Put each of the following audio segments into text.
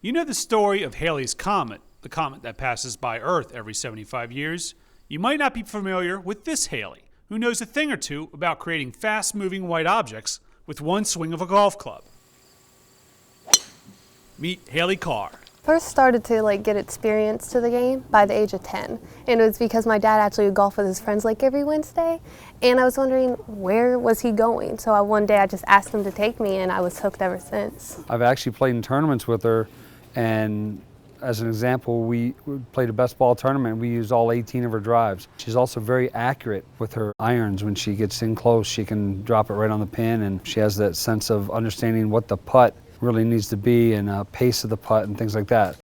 You know the story of Halley's Comet, the comet that passes by Earth every 75 years? You might not be familiar with this Halley, who knows a thing or two about creating fast-moving white objects with one swing of a golf club. Meet Haley Carr. First started to get experience to the game by the age of 10, and it was because my dad actually would golf with his friends every Wednesday, and I was wondering where was he going. So one day I just asked him to take me, and I was hooked ever since. I've actually played in tournaments with her, and as an example, we played a best ball tournament. We used all 18 of her drives. She's also very accurate with her irons. When she gets in close, she can drop it right on the pin, and she has that sense of understanding what the putt really needs to be and pace of the putt and things like that.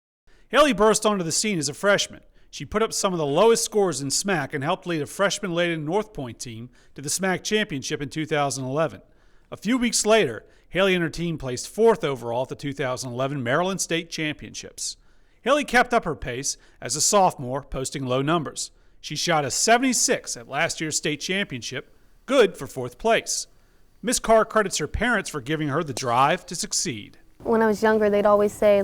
Haley burst onto the scene as a freshman. She put up some of the lowest scores in SMAC and helped lead a freshman-laden North Point team to the SMAC championship in 2011. A few weeks later, Haley and her team placed 4th overall at the 2011 Maryland State Championships. Haley kept up her pace as a sophomore, posting low numbers. She shot a 76 at last year's state championship, good for 4th place. Miss Carr credits her parents for giving her the drive to succeed. When I was younger, they'd always say,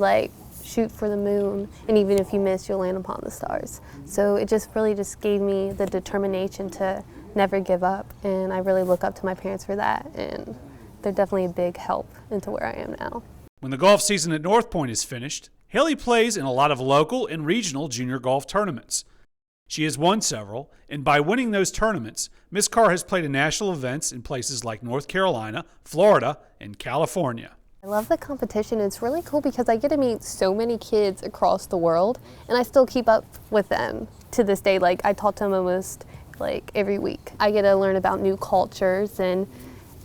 shoot for the moon, and even if you miss, you'll land upon the stars. So it really gave me the determination to never give up, and I really look up to my parents for that, and they're definitely a big help into where I am now. When the golf season at North Point is finished, Haley plays in a lot of local and regional junior golf tournaments. She has won several, and by winning those tournaments, Miss Carr has played in national events in places like North Carolina, Florida, and California. I love the competition. It's really cool because I get to meet so many kids across the world, and I still keep up with them to this day. I talk to them almost every week. I get to learn about new cultures, and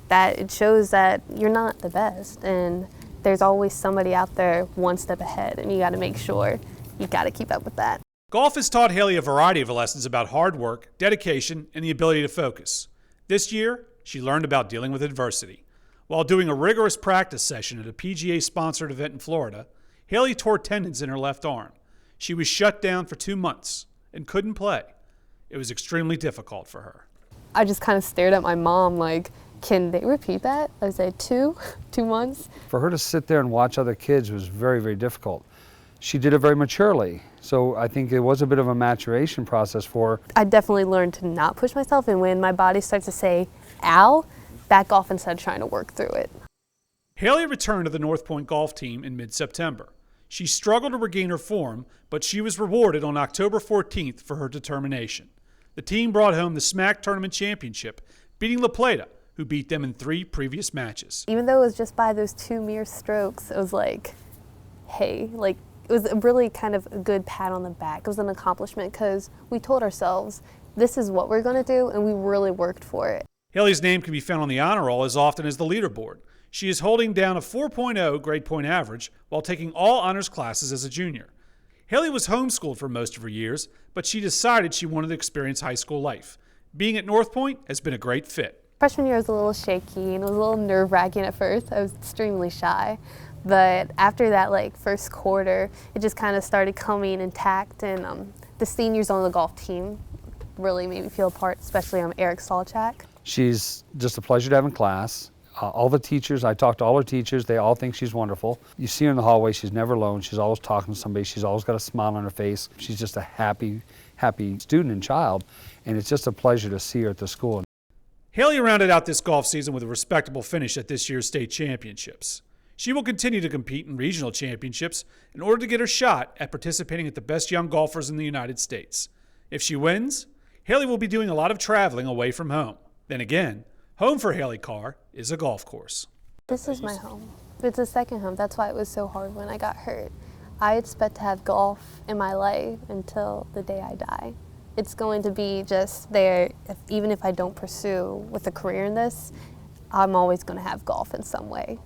that it shows that you're not the best, and there's always somebody out there one step ahead, and you got to make sure you got to keep up with that. Golf has taught Haley a variety of lessons about hard work, dedication, and the ability to focus. This year, she learned about dealing with adversity. While doing a rigorous practice session at a PGA-sponsored event in Florida, Haley tore tendons in her left arm. She was shut down for 2 months and couldn't play. It was extremely difficult for her. I just kind of stared at my mom can they repeat that? I said 2 months. For her to sit there and watch other kids was very, very difficult. She did it very maturely, so I think it was a bit of a maturation process for her. I definitely learned to not push myself, and when my body starts to say, ow, back off instead of trying to work through it. Haley returned to the North Point golf team in mid-September. She struggled to regain her form, but she was rewarded on October 14th for her determination. The team brought home the SMAC Tournament Championship, beating La Plata, who beat them in 3 previous matches. Even though it was just by those 2 mere strokes, it was hey, it was a really kind of a good pat on the back. It was an accomplishment because we told ourselves, this is what we're going to do, and we really worked for it. Haley's name can be found on the honor roll as often as the leaderboard. She is holding down a 4.0 grade point average while taking all honors classes as a junior. Haley was homeschooled for most of her years, but she decided she wanted to experience high school life. Being at North Point has been a great fit. Freshman year was a little shaky and it was a little nerve-wracking at first. I was extremely shy. But after that first quarter, it just kind of started coming intact, and the seniors on the golf team really made me feel a part, especially Eric Salchak. She's just a pleasure to have in class. All the teachers, I talk to all her teachers, they all think she's wonderful. You see her in the hallway, she's never alone, she's always talking to somebody, she's always got a smile on her face. She's just a happy student and child, and it's just a pleasure to see her at the school. Haley rounded out this golf season with a respectable finish at this year's state championships. She will continue to compete in regional championships in order to get her shot at participating at the best young golfers in the United States. If she wins, Haley will be doing a lot of traveling away from home. Then again, home for Haley Carr is a golf course. This is my home. It's a second home. That's why it was so hard when I got hurt. I expect to have golf in my life until the day I die. It's going to be just there. Even if I don't pursue with a career in this, I'm always going to have golf in some way.